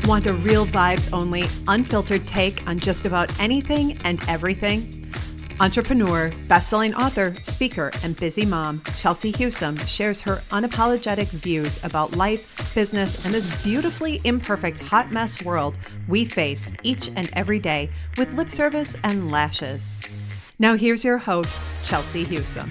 Want a real vibes only, unfiltered take on just about anything and everything? Entrepreneur, best-selling author, speaker, and busy mom, Chelsea Husum shares her unapologetic views about life, business, and this beautifully imperfect hot mess world we face each and every day with lip service and lashes. Now here's your host, Chelsea Husum.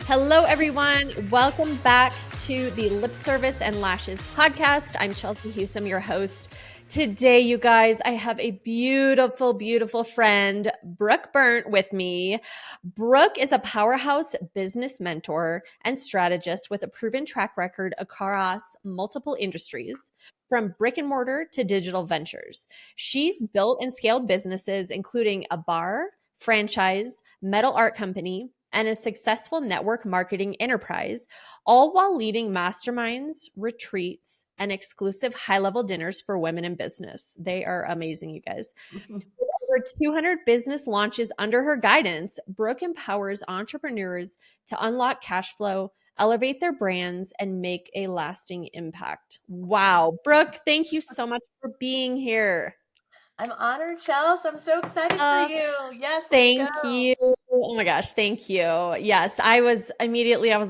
Hello, everyone. Welcome back to the Lip Service and Lashes podcast. I'm Chelsea Husum, your host. Today, you guys, I have a beautiful, beautiful friend, Brooke Berndt, with me. Brooke is a powerhouse business mentor and strategist with a proven track record across multiple industries, from brick and mortar to digital ventures. She's built and scaled businesses, including a bar, franchise, metal art company, and a successful network marketing enterprise, all while leading masterminds, retreats, and exclusive high-level dinners for women in business. They are amazing, you guys. With over 200 business launches under her guidance, Brooke empowers entrepreneurs to unlock cash flow, elevate their brands, and make a lasting impact. Wow. Brooke, thank you so much for being here. I'm honored, Chelsea. I'm so excited for you. Yes, thank you. Oh my gosh, thank you. Yes, I was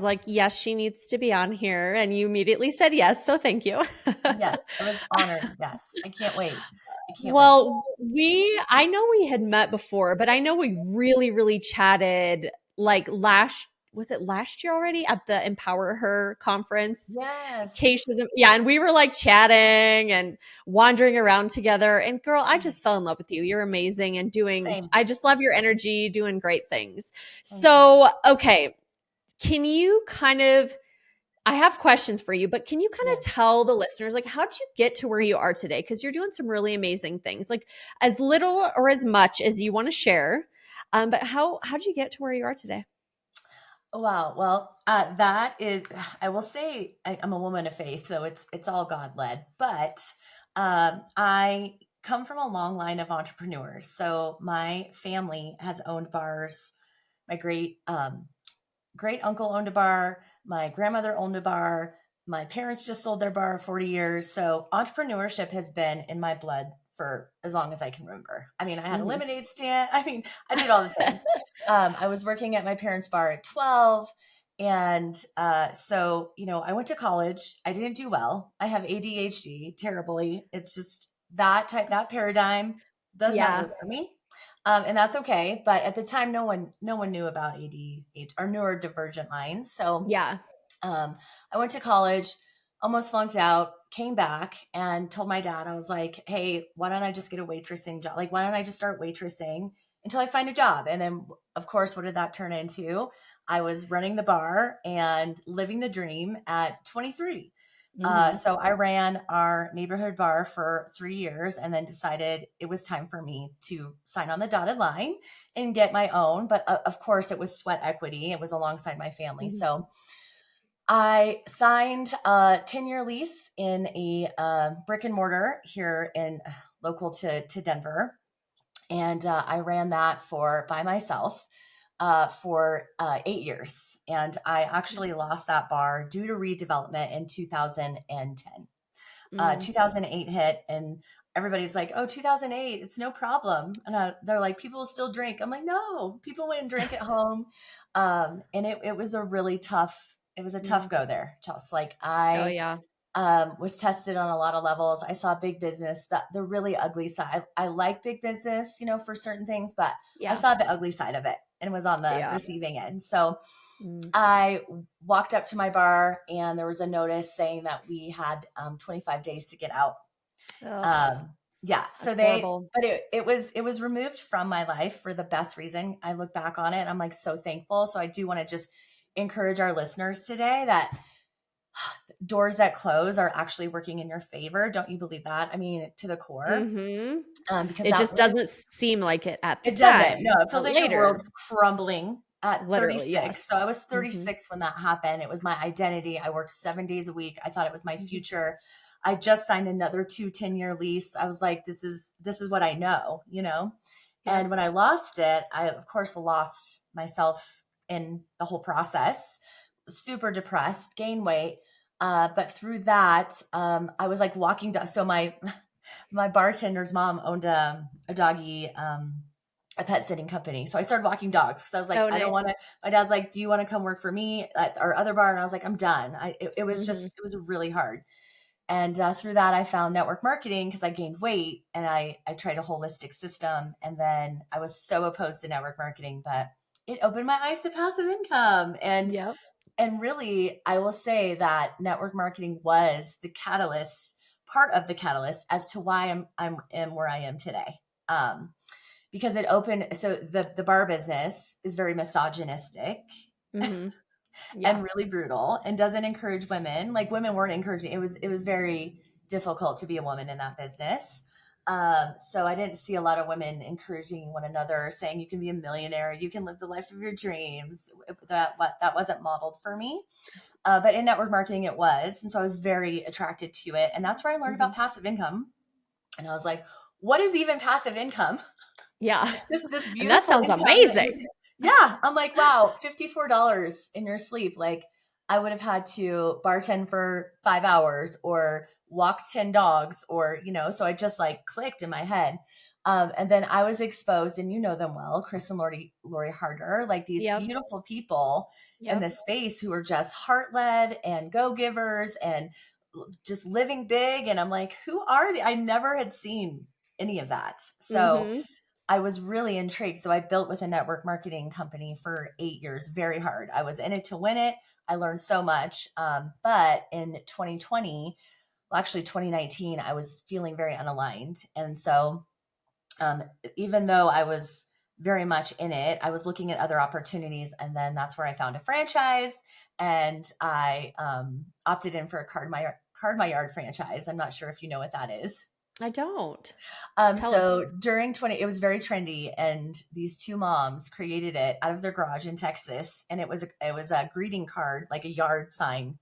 like, yes, she needs to be on here. And you immediately said yes. So thank you. Yes, I was honored. Yes, I can't wait. I know we had met before, but I know we really chatted like was it last year already at the Empower Her conference? Yes. And we were like chatting and wandering around together. And girl, I just fell in love with you. You're amazing and I just love your energy, doing great things. Okay, can you I have questions for you, but can you tell the listeners, like, how'd you get to where you are today? Because you're doing some really amazing things, like as little or as much as you want to share. But how'd you get to where you are today? Wow. Well, that is, I will say I'm a woman of faith, so it's all God led, but I come from a long line of entrepreneurs. So my family has owned bars. My great uncle owned a bar. My grandmother owned a bar. My parents just sold their bar 40 years. So entrepreneurship has been in my blood for as long as I can remember. I mean, I had a lemonade stand. I mean, I did all the things. I was working at my parents' bar at 12. And so, I went to college. I didn't do well. I have ADHD terribly. It's just that paradigm does not work for me. And that's okay. But at the time, no one knew about ADHD or neurodivergent minds. So I went to college, almost flunked out, came back and told my dad, I was like, hey, why don't I just get a waitressing job? Like, why don't I just start waitressing until I find a job? And then, of course, what did that turn into? I was running the bar and living the dream at 23. So I ran our neighborhood bar for 3 years and then decided it was time for me to sign on the dotted line and get my own. But of course, it was sweat equity. It was alongside my family. So I signed a 10-year lease in a brick and mortar here in local to Denver. And I ran that by myself for 8 years. And I actually lost that bar due to redevelopment in 2010. 2008 hit and everybody's like, oh, 2008, it's no problem. And they're like, people still drink. I'm like, no, people went and drink at home. And it was a really tough go there, Chelsea. Like I was tested on a lot of levels. I saw big business, the really ugly side. I like big business, for certain things, but I saw the ugly side of it and was on the receiving end. So I walked up to my bar and there was a notice saying that we had 25 days to get out. So it was removed from my life for the best reason. I look back on it, I'm like so thankful. So I do want to just encourage our listeners today that doors that close are actually working in your favor. Don't you believe that? I mean, to the core. Because it just doesn't seem like it at the time. It doesn't. No, it feels like the world's crumbling at 36. So I was 36 when that happened. It was my identity. I worked 7 days a week. I thought it was my future. I just signed another 10-year lease. I was like, this is what I know, Yep. And when I lost it, I of course lost myself in the whole process, super depressed, gained weight. But through that, I was like walking down. So my bartender's mom owned a doggy, a pet sitting company. So I started walking dogs because I was like, Oh, I don't nice. want to. My dad's like, do you want to come work for me at our other bar? And I was like, I'm done. It was Mm-hmm. just, it was really hard. And through that, I found network marketing because I gained weight and I tried a holistic system. And then I was so opposed to network marketing, but it opened my eyes to passive income. Yep. And really, I will say that network marketing was the catalyst, part of the catalyst as to why I'm am where I am today. Because it opened, so the bar business is very misogynistic Mm-hmm. Yeah. and really brutal and doesn't encourage women. Like women weren't encouraging. It was very difficult to be a woman in that business. So I didn't see a lot of women encouraging one another, saying you can be a millionaire, you can live the life of your dreams. That wasn't modeled for me. But in network marketing, it was, and so I was very attracted to it, and that's where I learned Mm-hmm. about passive income. And I was like, what is even passive income? Yeah. This And that beautiful sounds income that amazing. yeah, I'm like, wow, $54 in your sleep. Like I would have had to bartend for 5 hours or walk 10 dogs or, so I just like clicked in my head. And then I was exposed, and you know them well, Chris and Lori Harder, like these Yep. beautiful people in Yep. this space who are just heart led and go givers and just living big. And I'm like, who are they? I never had seen any of that. So Mm-hmm. I was really intrigued. So I built with a network marketing company for 8 years, very hard. I was in it to win it. I learned so much. But in 2020, well, actually 2019, I was feeling very unaligned. And so um, even though I was very much in it, I was looking at other opportunities. And then that's where I found a franchise, and I opted in for a Card My Yard franchise. I'm not sure if you know what that is. I don't. Tell us. So during it was very trendy, and these two moms created it out of their garage in Texas, and it was a greeting card, like a yard sign,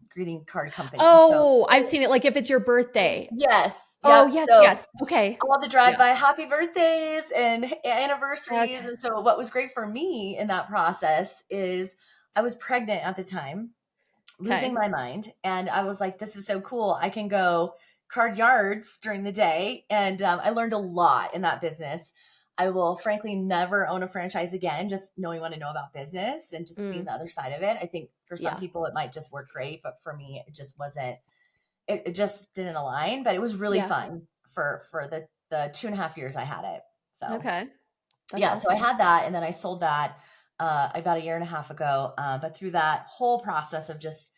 greeting card company. So Oh, I've seen it. Like if it's your birthday. yes, Oh, yep. yes, So yes. Okay. all the Yeah. drive-by happy birthdays and anniversaries, Okay. and so what was great for me in that process is I was pregnant at the time, losing Okay. my mind. And I was like, this is so cool. I can go card yards during the day. And I learned a lot in that business. I will frankly never own a franchise again, just knowing what I know about business and just seeing Mm, the other side of it. I think for some yeah. people, it might just work great, but for me, it just wasn't, it just didn't align, but it was really Yeah. fun for the 2.5 years I had it. So Okay. That's yeah, so I awesome. had that, and then I sold that about a year and a half ago. But through that whole process of just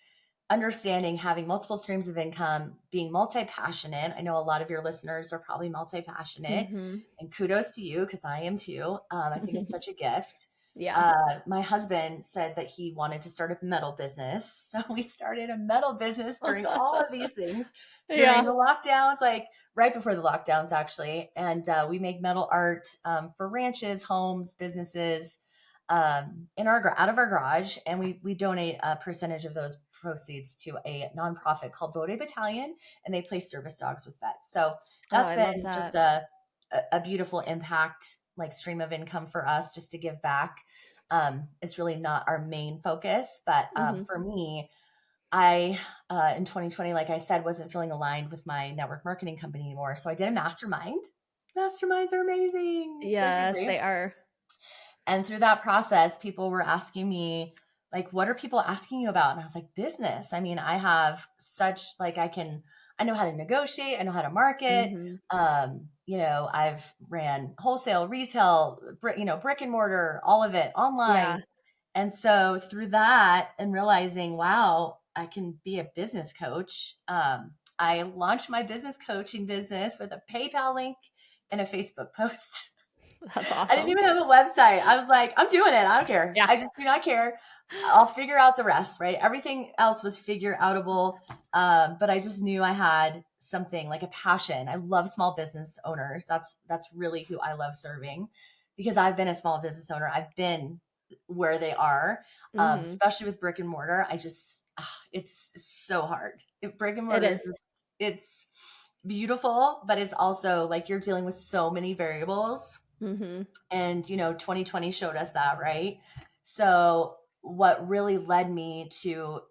understanding having multiple streams of income, being multi-passionate. I know a lot of your listeners are probably multi-passionate, Mm-hmm. and kudos to you because I am too. I think it's such a gift. Yeah. My husband said that he wanted to start a metal business. So we started a metal business during all of these things, during Yeah. the lockdowns, like right before the lockdowns, actually. And we make metal art for ranches, homes, businesses, out of our garage, and we donate a percentage of those proceeds to a nonprofit called Bode Battalion, and they place service dogs with vets. So Oh, that's I love been just that. a beautiful impact, like stream of income for us, just to give back. It's really not our main focus, but Mm-hmm. for me, I in 2020, like I said, wasn't feeling aligned with my network marketing company anymore. So I did a mastermind. Masterminds are amazing. They're Yes, great. they are. And through that process, people were asking me, like, what are people asking you about? And I was like, business. I mean, I have such, like, I know how to negotiate, I know how to market. Mm-hmm. I've ran wholesale, retail, brick and mortar, all of it Yeah. online. And so through that and realizing, wow, I can be a business coach. I launched my business coaching business with a PayPal link and a Facebook post. That's I didn't awesome. even have a website. I was like, I'm doing it. I don't care. Yeah. I just do not care. I'll figure out the rest, right? Everything else was figure outable. But I just knew I had something like a passion. I love small business owners. That's really who I love serving, because I've been a small business owner. I've been where they are, Mm-hmm. especially with brick and mortar. It's so hard. Brick and It mortar is. is, it's beautiful, but it's also like you're dealing with so many variables. Mm-hmm. And, 2020 showed us that, right? So what really led me to,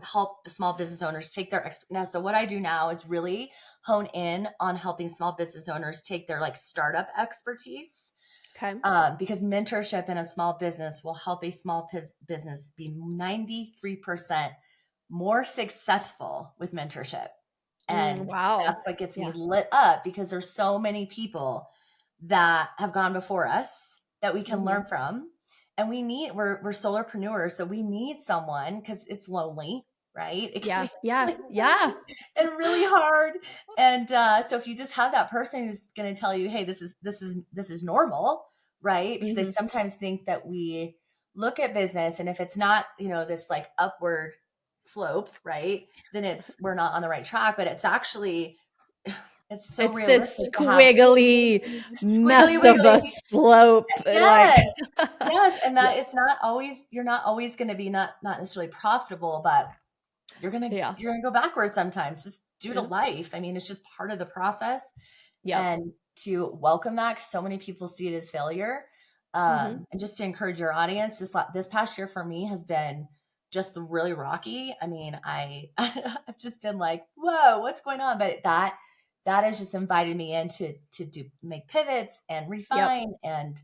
help small business owners take their now. So what I do now is really hone in on helping small business owners take their like startup expertise, Okay. because mentorship in a small business will help a small business be 93% more successful with mentorship. And Wow. that's what gets me Yeah. lit up, because there's so many people that have gone before us that we can Mm-hmm. learn from. And we're solopreneurs, so we need someone, because it's lonely, right? It can Yeah. be Yeah. really Yeah. lonely and really hard. And so if you just have that person who's going to tell you, hey, this is normal, right? Because I Mm-hmm. sometimes think that we look at business, and if it's not, this like upward slope, right, then we're not on the right track. But it's actually, it's so It's this realistic to have squiggly squiggly mess of wiggly. a slope. Like, Yes. Yes. And yeah. that you're not always going to be not necessarily profitable, but Yeah. you're going to go backwards sometimes, just due to Yeah. life. I mean, it's just part of the process. Yep. And to welcome that, 'cause so many people see it as failure. Mm-hmm. And just to encourage your audience, this past year for me has been just really rocky. I mean, I've just been like, whoa, what's going on? But that has just invited me in to make pivots and Yep. refine. And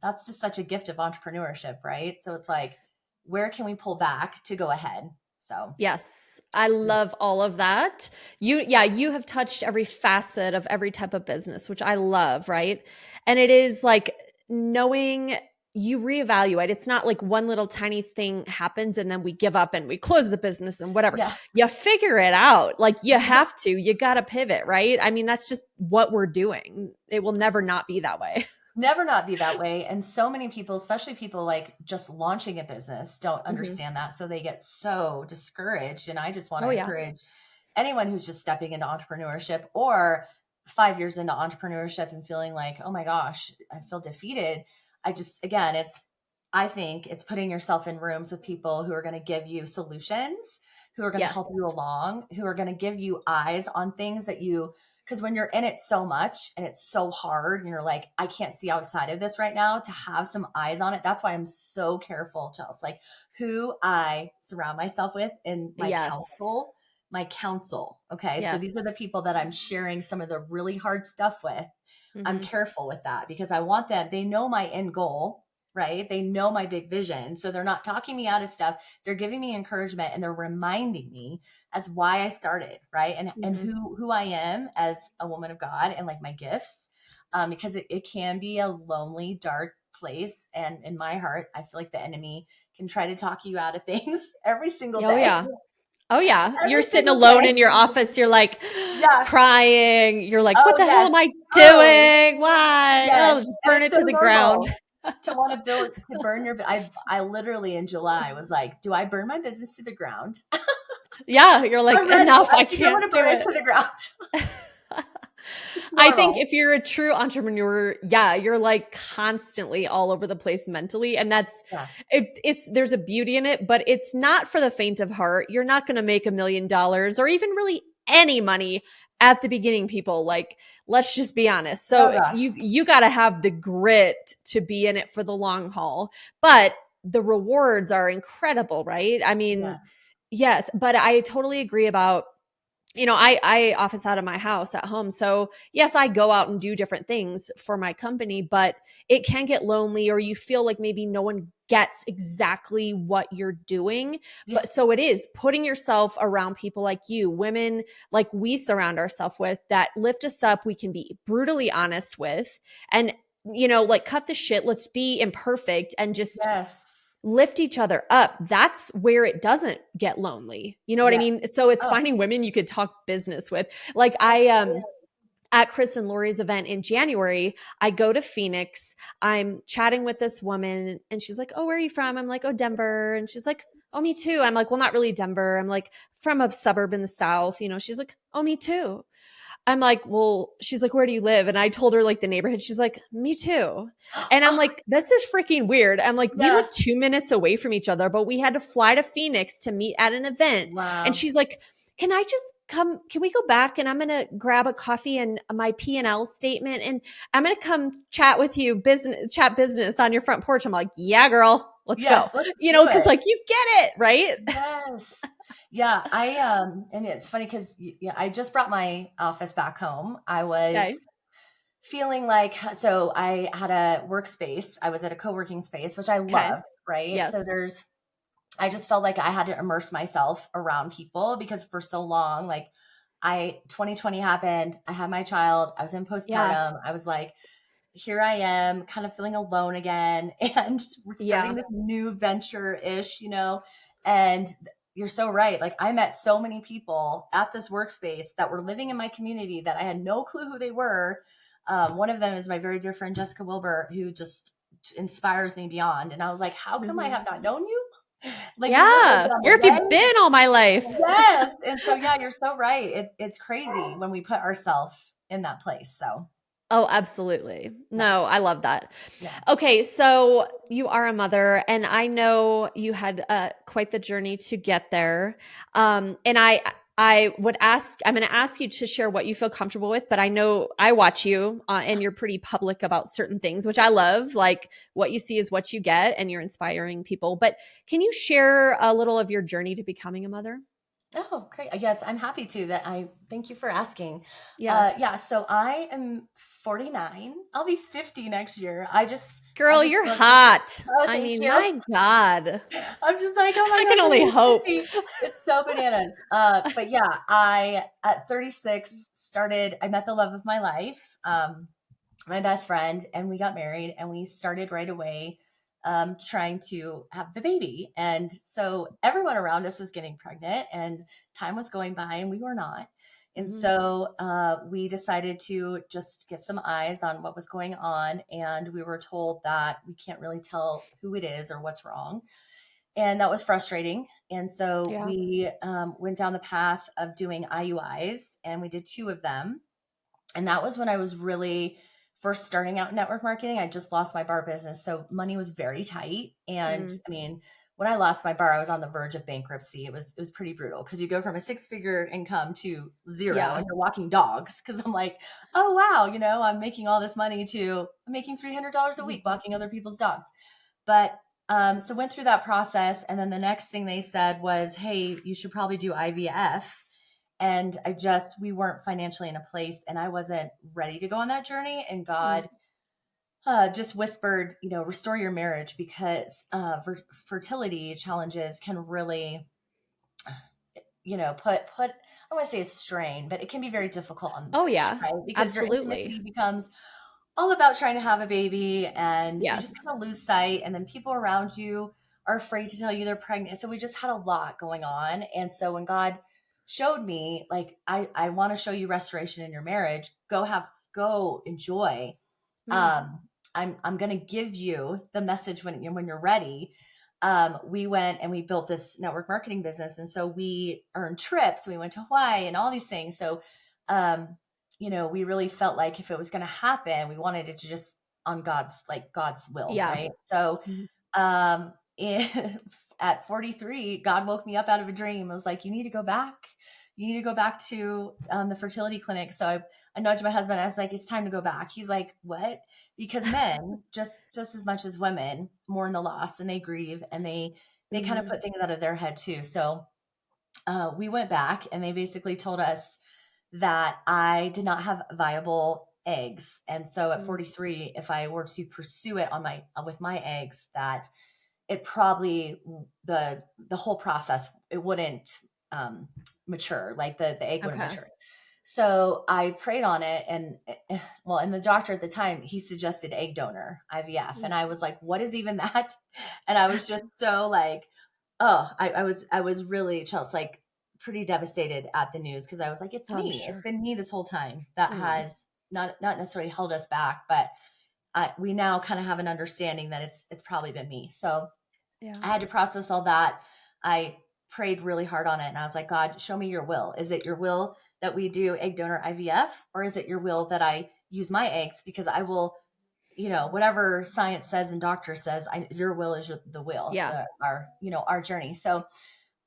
that's just such a gift of entrepreneurship, right? So it's like, where can we pull back to go ahead? So Yes, I yeah. love all of that. You have touched every facet of every type of business, which I love, right? And it is like knowing you reevaluate. It's not like one little tiny thing happens and then we give up and we close the business and whatever. Yeah. You figure it out. Like you have to, you got to pivot, right? I mean, that's just what we're doing. It will never not be that way. Never not be that way. And so many people, especially people like just launching a business, don't Hmm. understand that. So they get so discouraged. And I just want Oh to yeah. encourage anyone who's just stepping into entrepreneurship, or 5 years into entrepreneurship and feeling like, oh my gosh, I feel defeated. Again, I think it's putting yourself in rooms with people who are going to give you solutions, who are going to Yes. help you along, who are going to give you eyes on things because when you're in it so much and it's so hard and you're like, I can't see outside of this right now, to have some eyes on it. That's why I'm so careful, Chelsea, like who I surround myself with in Yes. my counsel. Okay. So Yes. these are the people that I'm sharing some of the really hard stuff with. I'm Hmm. careful with that because I want them, they know my end goal, right? They know my big vision. So they're not talking me out of stuff. They're giving me encouragement, and they're reminding me as why I started, right? And Hmm. who I am as a woman of God, and like my gifts. Because it can be a lonely, dark place. And in my heart, I feel like the enemy can try to talk you out of things every single Oh day. yeah. Oh yeah. You're Every sitting single alone day. in your office. You're like Yeah. crying. You're like, what Oh the hell yes. am I Oh doing? Why? yes. Oh, just And burn it's it so to the ground. normal to want to burn your, I literally in July was like, do I burn my business to the ground? Yeah. You're like, I'm ready. enough. I I think I'm can't going to do burn it it. to the ground. It's I think normal. if you're a true entrepreneur, yeah, you're like constantly all over the place mentally. And that's Yeah. it's there's a beauty in it, but it's not for the faint of heart. You're not going to make $1 million or even really any money at the beginning, people. Like, let's just be honest. Oh So gosh. you got to have the grit to be in it for the long haul. But the rewards are incredible, right? I mean, Yes. yes, but I totally agree about I office out of my house at home. So yes, I go out and do different things for my company, but it can get lonely, or you feel like maybe no one gets exactly what you're doing. Yeah. But so it is putting yourself around people like you, women like we surround ourselves with, that lift us up, we can be brutally honest with, and like cut the shit. Let's be imperfect and just Yes. lift each other up. That's where it doesn't get lonely. You know what I Yeah. mean? So it's Oh, finding women you could talk business with. Like at Chris and Lori's event in January, I go to Phoenix. I'm chatting with this woman and she's like, "Oh, where are you from?" I'm like, "Oh, Denver." And she's like, "Oh, me too." I'm like, "Well, not really Denver." I'm like, "From a suburb in the South." She's like, "Oh, me too." I'm like, well, she's like, "Where do you live?" And I told her like the neighborhood. She's like, "Me too." And I'm oh, like, this is freaking weird. I'm like, we yeah. live 2 minutes away from each other, but we had to fly to Phoenix to meet at an event. And Wow. she's like, can I just can we go back and I'm going to grab a coffee and my P&L statement and I'm going to come chat with you chat business on your front porch. I'm like, yeah, girl, let's go. Yes, let's do Cause it. like you get it, right? Yes. Yeah, and it's funny because yeah, I just brought my office back home. I Okay. was feeling like, so I had a workspace. I was at a co-working space, which I Okay. love, right? So Yes. I just felt like I had to immerse myself around people because for so long, like 2020 happened. I had my child. I was in Yeah. postpartum. I was like, here I am kind of feeling alone again and we're starting Yeah. this new venture ish, and you're so right. Like I met so many people at this workspace that were living in my community that I had no clue who they were. One of them is my very dear friend, Jessica Wilbur, who just inspires me beyond. And I was like, how come I Mhm. have not known you? Like we literally Yeah. get on Where the have you way. been all my life? Yes. And so, yeah, you're so right. It's crazy when we put ourselves in that place. So Oh, absolutely. yeah, No, I love that. yeah. Okay, so you are a mother, and I know you had quite the journey to get there. And I would ask, I'm going to ask you to share what you feel comfortable with, but I know I watch you and you're pretty public about certain things, which I love. Like what you see is what you get, and you're inspiring people. But can you share a little of your journey to becoming a mother? Oh, great. Yes, I'm happy to that. I thank you for asking. Yes. Yeah, so I am 49. I'll be 50 next year. I Girl, just you're love hot. Oh, I thank mean, you. my God. I'm just like, oh my I can gosh, I'm only gonna be hope. 50. It's so bananas. But yeah, I at 36 I met the love of my life, my best friend, and we got married and we started right away trying to have the baby. And so everyone around us was getting pregnant and time was going by and we were not. And Mhm. so we decided to just get some eyes on what was going on. And we were told that we can't really tell who it is or what's wrong. And that was frustrating. And so Yeah. we went down the path of doing IUIs and we did two of them. And that was when I was really first starting out in network marketing. I just lost my bar business. So money was very tight. And Mm. I mean, when I lost my bar, I was on the verge of bankruptcy. It was pretty brutal because you go from a six-figure income to zero Yeah. and you're walking dogs. Cause I'm like, oh wow, I'm making all this money I'm making $300 a week Mhm. walking other people's dogs. But so went through that process. And then the next thing they said was, hey, you should probably do IVF. And we weren't financially in a place and I wasn't ready to go on that journey. And Mm. God just whispered, restore your marriage because fertility challenges can really, I don't want to say a strain, but it can be very difficult on the Oh, marriage, yeah. right? Because your Absolutely. intimacy becomes all about trying to have a baby and you just Yes. kind of lose sight. And then people around you are afraid to tell you they're pregnant. So we just had a lot going on. And so when God showed me, like, I want to show you restoration in your marriage, go enjoy. Mm. Um, I'm going to give you the message when you're ready. We went and we built this network marketing business. And so we earned trips. We went to Hawaii and all these things. So, we really felt like if it was going to happen, we wanted it to just on God's will. Yeah. Right. So, Mhm. um, at 43, God woke me up out of a dream. I was like, you need to go back. You need to go back to the fertility clinic. So I nudged my husband. I was like, it's time to go back. He's like, what? Because men, just as much as women, mourn the loss and they grieve and they kind of Mhm. put things out of their head too. So we went back and they basically told us that I did not have viable eggs. And so at Mm. 43, if I were to pursue it with my eggs, that it probably the whole process it wouldn't mature, like the egg wouldn't Okay. mature. So I prayed on it and the doctor at the time, he suggested egg donor IVF. Mm. And I was like, what is even that? And I was just so like, oh, I was really, Chelsea, like pretty devastated at the news because I was like, it's I'm me. It's sure. been me this whole time that Mm. has not necessarily held us back, but we now kind of have an understanding that it's probably been me. So Yeah. I had to process all that. I prayed really hard on it and I was like, God, show me your will. Is it your will that we do egg donor IVF or is it your will that I use my eggs? Because I will, whatever science says and doctor says, your will is the will, Yeah. our journey. So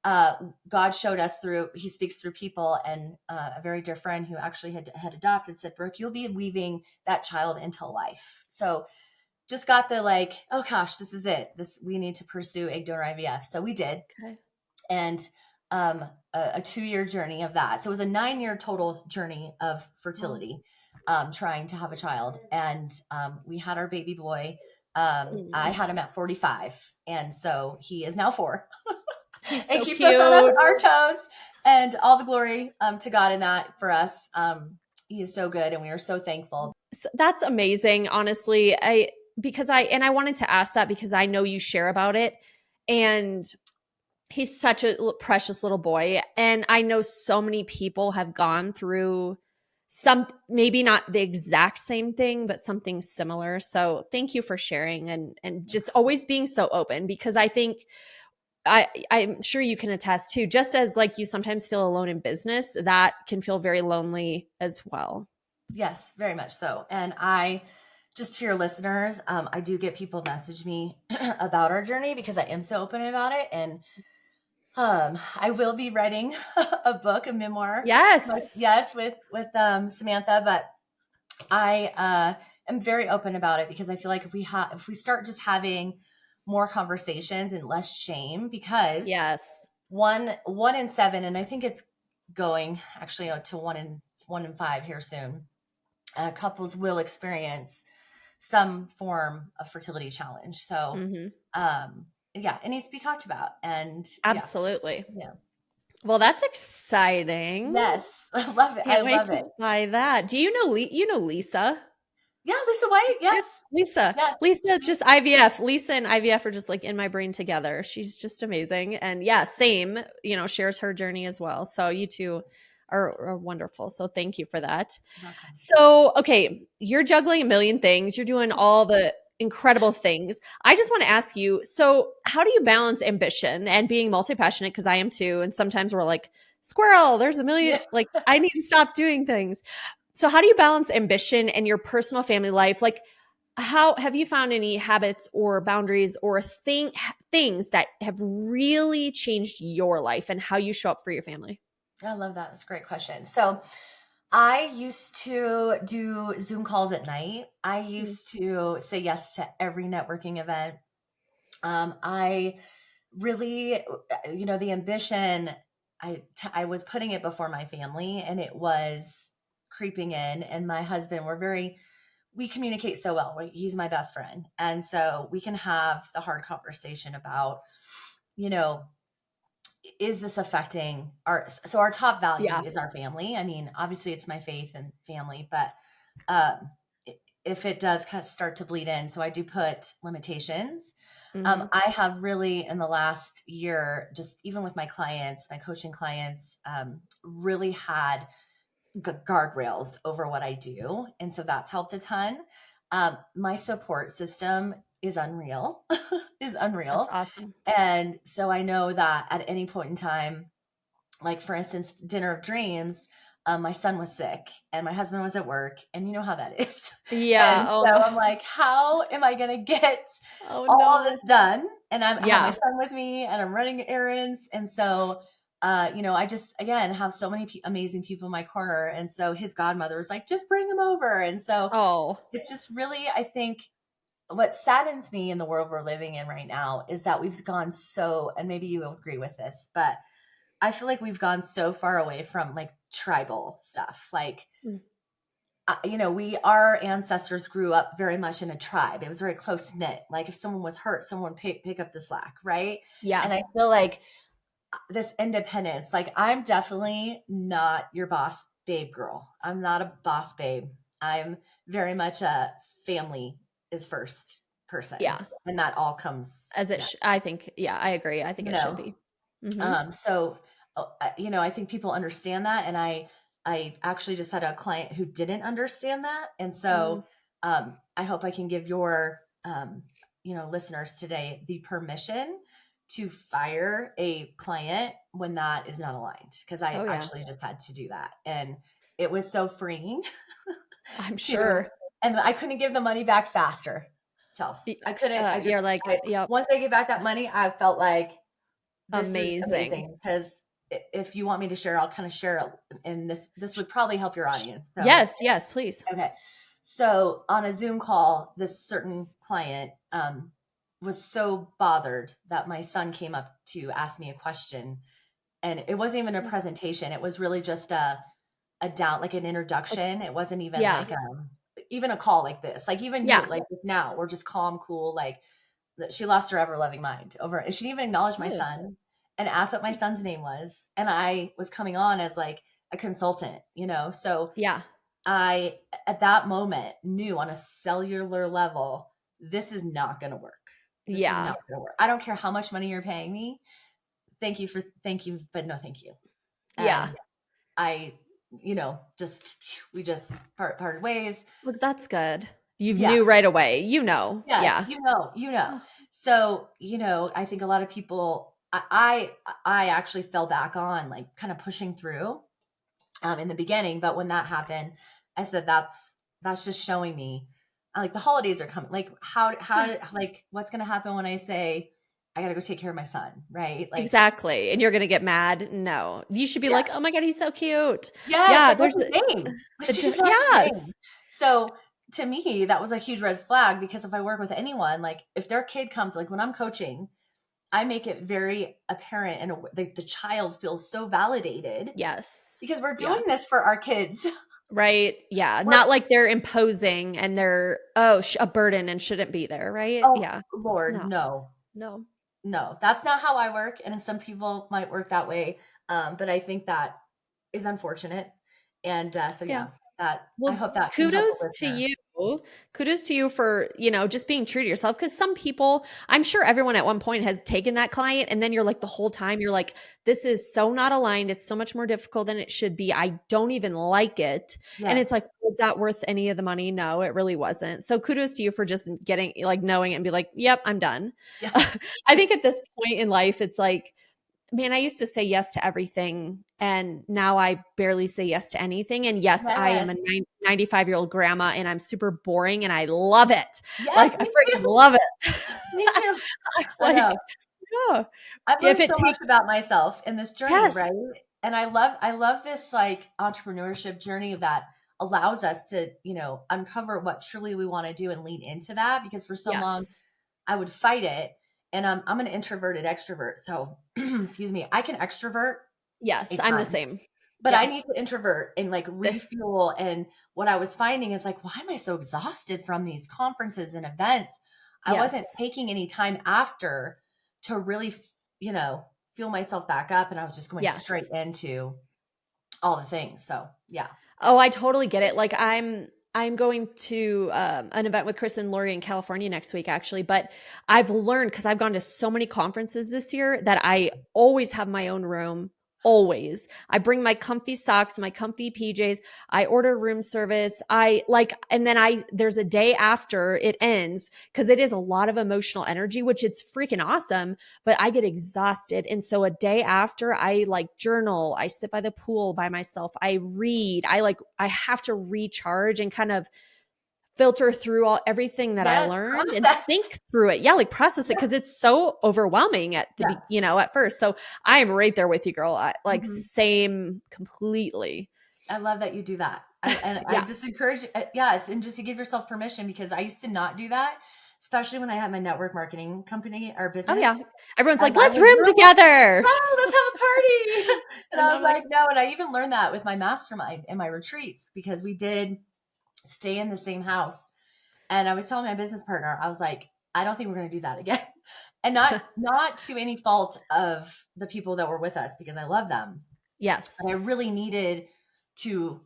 God showed us he speaks through people, and a very dear friend who actually had adopted said, Brooke, you'll be weaving that child into life. So just got the like, oh gosh, this is it. We need to pursue egg donor IVF. So we did. Okay. And a 2-year journey of that. So it was a 9-year total journey of fertility, trying to have a child. And we had our baby boy. I had him at 45. And so he is now 4. He's It so keeps cute. us on our toes, and all the glory to God in that for us. He is so good, and we are so thankful. That's amazing, honestly. I wanted to ask that because I know you share about it, and he's such a precious little boy. And I know so many people have gone through maybe not the exact same thing, but something similar. So thank you for sharing and just always being so open, because I think I'm sure you can attest to, just as like you sometimes feel alone in business, that can feel very lonely as well. Yes, very much so. And just to your listeners, I do get people message me about our journey because I am so open about it. And I will be writing a book, a memoir. Yes. Yes, with Samantha. But I am very open about it because I feel like if we start just having more conversations and less shame, because yes, 1 in 7, and I think it's going actually to 1 in 5 here soon. Couples will experience some form of fertility challenge. So, yeah, it needs to be talked about. And absolutely. Yeah. Well, that's exciting. Yes. I love it. Can't I wait love to it. buy that. Do you know Lisa? Yeah, Lisa White. Yes. Lisa. Yeah. Lisa, just IVF. Lisa and IVF are just like in my brain together. She's just amazing. And yeah, same, shares her journey as well. So you two are wonderful. So thank you for that. Okay. So, okay, you're juggling a million things. You're doing all the incredible things. I just want to ask you, so how do you balance ambition and being multi-passionate? Because I am too. And sometimes we're like, squirrel, there's a million, like I need to stop doing things. So how do you balance ambition and your personal family life? Like, how have you found any habits or boundaries or things that have really changed your life and how you show up for your family? I love that. That's a great question. So I used to do Zoom calls at night. I used to say yes to every networking event. I really, the ambition, I was putting it before my family, and it was creeping in. And my husband, we communicate so well. He's my best friend. And so we can have the hard conversation about, is this affecting our top value is our family. I mean, obviously it's my faith and family, but if it does kind of start to bleed in, so I do put limitations. I have really in the last year, just even with my clients, my coaching clients, really had guardrails over what I do. And so that's helped a ton. My support system is unreal, is unreal. That's awesome. And so I know that at any point in time, like for instance, dinner of dreams, my son was sick and my husband was at work, and you know how that is. Yeah. And so I'm like, how am I going to get all no. this done? And I have my son with me and I'm running errands. And so, I just, again, have so many amazing people in my corner. And so his godmother was like, just bring him over. And so it's just really, I think, what saddens me in the world we're living in right now is that we've gone and maybe you will agree with this, but I feel like we've gone so far away from like tribal stuff. Like, our ancestors grew up very much in a tribe. It was very close knit. Like if someone was hurt, someone would pick up the slack. Right. Yeah. And I feel like this independence, like I'm definitely not your boss babe girl. I'm not a boss babe. I'm very much a family is first person. Yeah. And that all comes as it I think, I agree. I think it should be. So, I think people understand that. And I actually just had a client who didn't understand that. And so, I hope I can give your, listeners today the permission to fire a client when that is not aligned. Cause I actually just had to do that. And it was so freeing. I'm sure. And I couldn't give the money back faster, Chelsea. I couldn't. Once I get back that money, I felt like this is Amazing. amazing because if you want me to share, I'll kind of share it, and this would probably help your audience. So, Yes, please. okay. So on a Zoom call, this certain client was so bothered that my son came up to ask me a question, and it wasn't even a presentation. It was really just like an introduction. It wasn't even Yeah. like even a call like this, like even you, Yeah. like this now, we're just calm, cool. Like she lost her ever loving mind over it. And she didn't even acknowledge my Good. son and asked what my son's name was. And I was coming on as like a consultant, So Yeah. I, at that moment, knew on a cellular level, this is not going to work. This is Yeah. not going to work. I don't care how much money you're paying me. Thank you, but no, thank you. Yeah. And I, we just parted ways. Look, that's good. You Yeah. knew right away. Yeah. Yes, So, I think a lot of people, I actually fell back on like kind of pushing through in the beginning, but when that happened, I said that's just showing me like the holidays are coming. Like how like what's going to happen when I say I got to go take care of my son, right? Like Exactly. And you're going to get mad. No, you should be like, yes. oh my God, he's so cute. Yes, Yeah. like what's There's his name? yes. So to me, that was a huge red flag because if I work with anyone, like if their kid comes, like when I'm coaching, I make it very apparent and like the child feels so validated. Yes. Because we're doing this for our kids. Right. Yeah. Not like they're imposing and they're, a burden and shouldn't be there. Right. Oh, Yeah. Lord, No. no, that's not how I work. And some people might work that way. But I think that is unfortunate. And so, Yeah. that Well, I hope that can help the kudos to listener. you. Kudos to you for, just being true to yourself. Because some people, I'm sure everyone at one point has taken that client and then you're like the whole time, you're like, this is so not aligned. It's so much more difficult than it should be. I don't even like it. And Yes. it's like, was that worth any of the money? No, it really wasn't. So kudos to you for just getting like knowing it and be like, yep, I'm done. Yeah. I think at this point in life, it's like, man, I used to say yes to everything, and now I barely say yes to anything. And yes, I am a 95-year-old grandma, and I'm super boring, and I love it. Yes, Like I freaking love it. Me too. Like, yeah. I've learned If it so much takes about myself in this journey, yes, right? And I love this like entrepreneurship journey that allows us to, uncover what truly we want to do and lean into that because for so long yes, I would fight it. And I'm an introverted extrovert. So, excuse me, I can extrovert yes, a I'm the ton, same. but Yeah. I need to introvert and like refuel. And what I was finding is like, why am I so exhausted from these conferences and events? I wasn't taking any time after to really, feel myself back up. And I was just going straight into all the things. So, yeah. Oh, I totally get it. Like I'm going to an event with Chris and Lori in California next week, actually. But I've learned because I've gone to so many conferences this year that I always have my own room. Always. I bring my comfy socks, my comfy PJs. I order room service. And then there's a day after it ends because it is a lot of emotional energy, which it's freaking awesome, but I get exhausted. And so a day after I like journal, I sit by the pool by myself. I read, I have to recharge and kind of filter through everything that I learned and think through it. Yeah, like process it because it's so overwhelming at at first. So I am right there with you, girl. Same completely. I love that you do that. I just encourage, yes, and just to give yourself permission because I used to not do that, especially when I had my network marketing company or business. Oh yeah, everyone's like, let's room together. Oh, let's have a party. And I was like, no. And I even learned that with my mastermind and my retreats because we did stay in the same house. And I was telling my business partner, I was like, I don't think we're going to do that again. And not to any fault of the people that were with us because I love them. Yes. But I really needed to,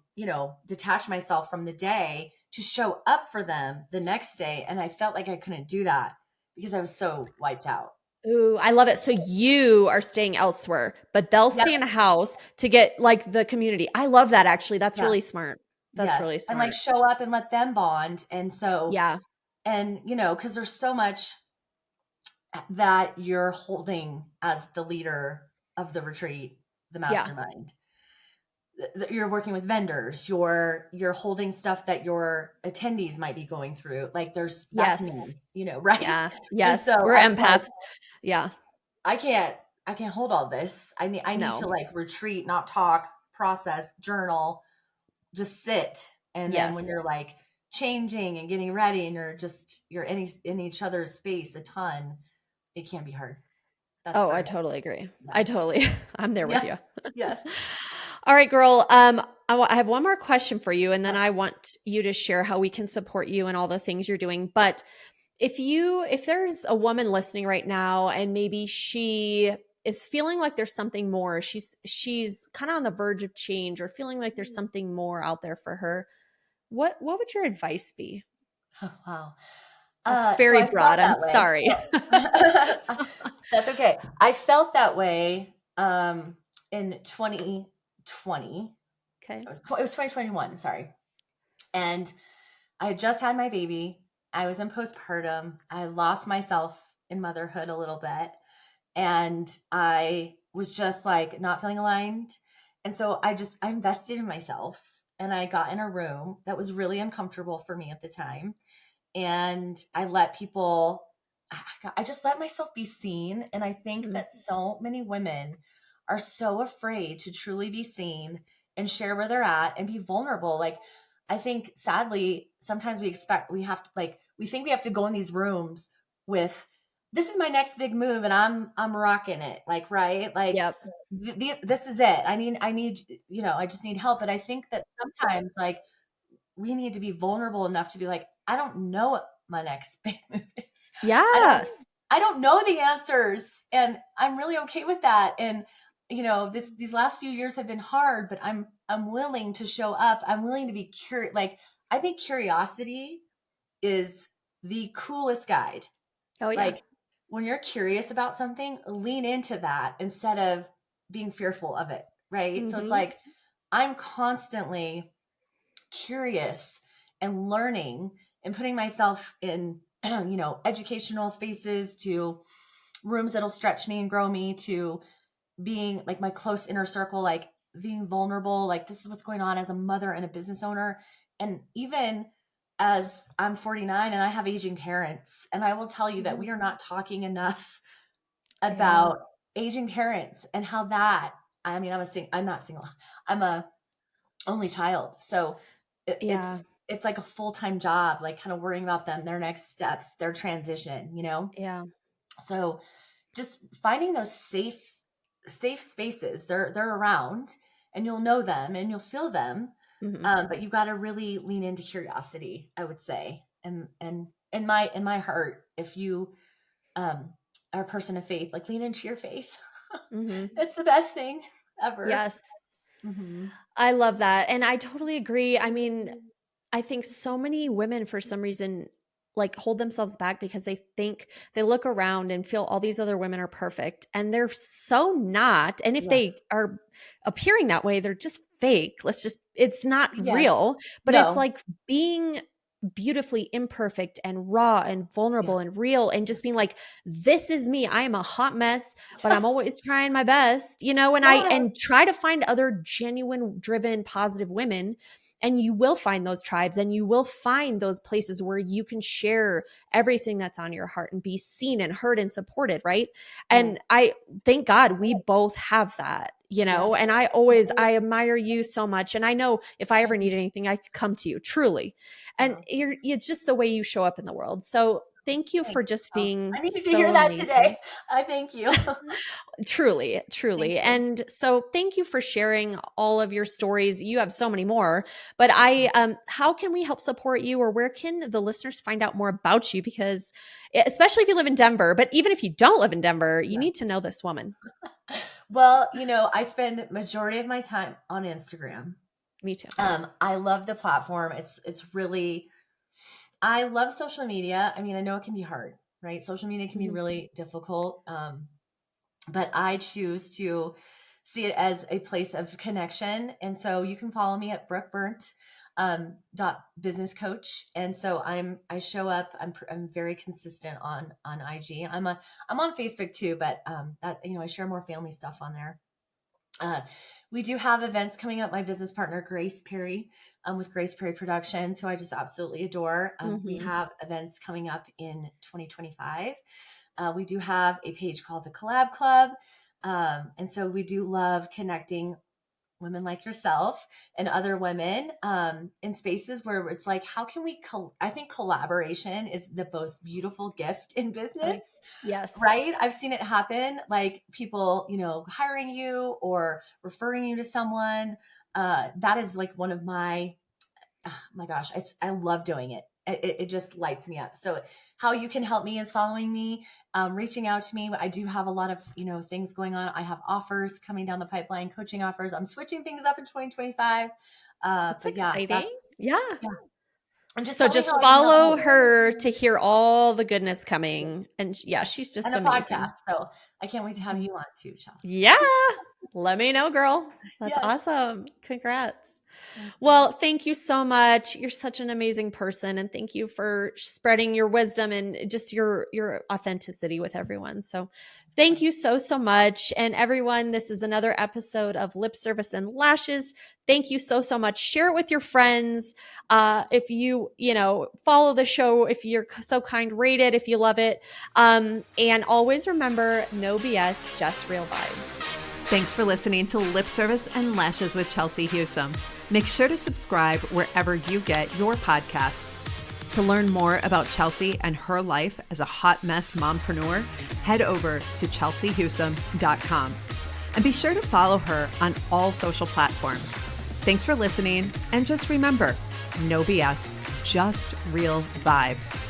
detach myself from the day to show up for them the next day. And I felt like I couldn't do that because I was so wiped out. Ooh, I love it. So you are staying elsewhere, but they'll stay in a house to get like the community. I love that actually. That's really smart. That's really smart. And like show up and let them bond. And so, yeah. And, because there's so much that you're holding as the leader of the retreat, the mastermind. You're working with vendors, you're holding stuff that your attendees might be going through. Like that's me, right? Yeah. Yes. So we're empaths. Yeah. I can't I can't hold all this. I need to No. like retreat, not talk, process, journal, just sit. And then when Yes. you're like changing and getting ready and you're in each other's space a ton, it can be hard. That's Oh, I for totally agree. yeah. I'm there with Yeah. you. Yes. All right, girl. I have one more question for you, and then I want you to share how we can support you and all the things you're doing. But if there's a woman listening right now, and maybe she is feeling like there's something more, she's kind of on the verge of change, or feeling like there's something more out there for her, what would your advice be? Oh, wow. That's So very I felt broad. I'm that way. sorry. So that's okay. I felt that way in 2020. Okay. It was 2021, sorry. And I had just had my baby. I was in postpartum. I lost myself in motherhood a little bit. And I was just like not feeling aligned. And so I invested in myself and I got in a room that was really uncomfortable for me at the time. And I just let myself be seen. And I think Mhm. that so many women are so afraid to truly be seen and share where they're at and be vulnerable. Like, I think sadly, sometimes we think we have to go in these rooms with, this is my next big move and I'm rocking it. Like, right. Like, Yep. this is it. I need, I just need help. But I think that sometimes like we need to be vulnerable enough to be like, I don't know what my next big move is. I don't Yes. I don't know the answers and I'm really okay with that. And these last few years have been hard, but I'm willing to show up. I'm willing to be curious. Like, I think curiosity is the coolest guide. Oh yeah. Like, when you're curious about something, lean into that instead of being fearful of it, right? So it's Hmm. like I'm constantly curious and learning and putting myself in educational spaces, to rooms that'll stretch me and grow me, to being like my close inner circle, like being vulnerable, like this is what's going on as a mother and a business owner. And even as I'm 49 and I have aging parents, and I will tell you that we are not talking enough Yeah. about aging parents and how that, I'm not single, I'm a only child. So it, Yeah. it's it's like a full-time job, like kind of worrying about them, their next steps, their transition. Yeah. So just finding those safe spaces, they're around and you'll know them and you'll feel them. Hmm. But you got to really lean into curiosity, I would say. And in my heart, if you are a person of faith, like lean into your faith. Hmm. It's the best thing ever. Yes. Hmm. I love that. And I totally agree. I mean, I think so many women, for some reason, like hold themselves back because they look around and feel all these other women are perfect, and they're so not. And if Yeah. they are appearing that way, they're just fake. It's not Yes. real, but it's No. like being beautifully imperfect and raw and Yeah. vulnerable and real, and just being like, this is me. I am a hot mess, but I'm Yes. always trying my best, Yeah. and try to find other genuine, driven, positive women. And you will find those tribes, and you will find those places where you can share everything that's on your heart and be seen and heard and supported, right? Yeah. And I thank God we both have that, Yes. and I admire you so much. And I know if I ever need anything, I could come to you, truly. And Oh, you're just the way you show up in the world. So thank you for thanks. just Oh, being I needed to hear so that amazing. today. I thank you. Truly, Thank truly. you. And so thank you for sharing all of your stories. You have so many more, but how can we help support you, or where can the listeners find out more about you? Because especially if you live in Denver, but even if you don't live in Denver, you Yeah. need to know this woman. Well, I spend majority of my time on Instagram. Me too. I love the platform. It's really, I love social media. I mean, I know it can be hard, right? Social media can be Mhm. really difficult. But I choose to see it as a place of connection. And so you can follow me at Brooke Berndt, dot business coach. And so I show up, I'm very consistent on IG. I'm on Facebook too, but that, I share more family stuff on there. We do have events coming up. My business partner, Grace Perry, with Grace Perry Productions, who I just absolutely adore. We Mhm. have events coming up in 2025. We do have a page called the Collab Club. And so we do love connecting women like yourself and other women in spaces where it's like, how can we, I think collaboration is the most beautiful gift in business, Yes. right? I've seen it happen, like people, hiring you or referring you to someone. That is like one of my gosh, I love doing it. It just lights me up. So how you can help me is following me, reaching out to me. I do have a lot of, things going on. I have offers coming down the pipeline, coaching offers. I'm switching things up in 2025. That's But exciting. Yeah. And just So tell me just how I can help follow you. her to hear all the goodness coming. And she's just And a amazing. podcast. So I can't wait to have you on too, Chelsea. Yeah. Let me know, girl. That's Yes. awesome. Congrats. Well, thank you so much. You're such an amazing person, and thank you for spreading your wisdom and just your authenticity with everyone. So thank you so much. And everyone, this is another episode of Lip Service and Lashes. Thank you so much. Share it with your friends. If you follow the show, if you're so kind, rate it if you love it. And always remember, no BS, just real vibes. Thanks for listening to Lip Service and Lashes with Chelsea Husum. Make sure to subscribe wherever you get your podcasts. To learn more about Chelsea and her life as a hot mess mompreneur, head over to chelseahusum.com. And be sure to follow her on all social platforms. Thanks for listening, and just remember, no BS, just real vibes.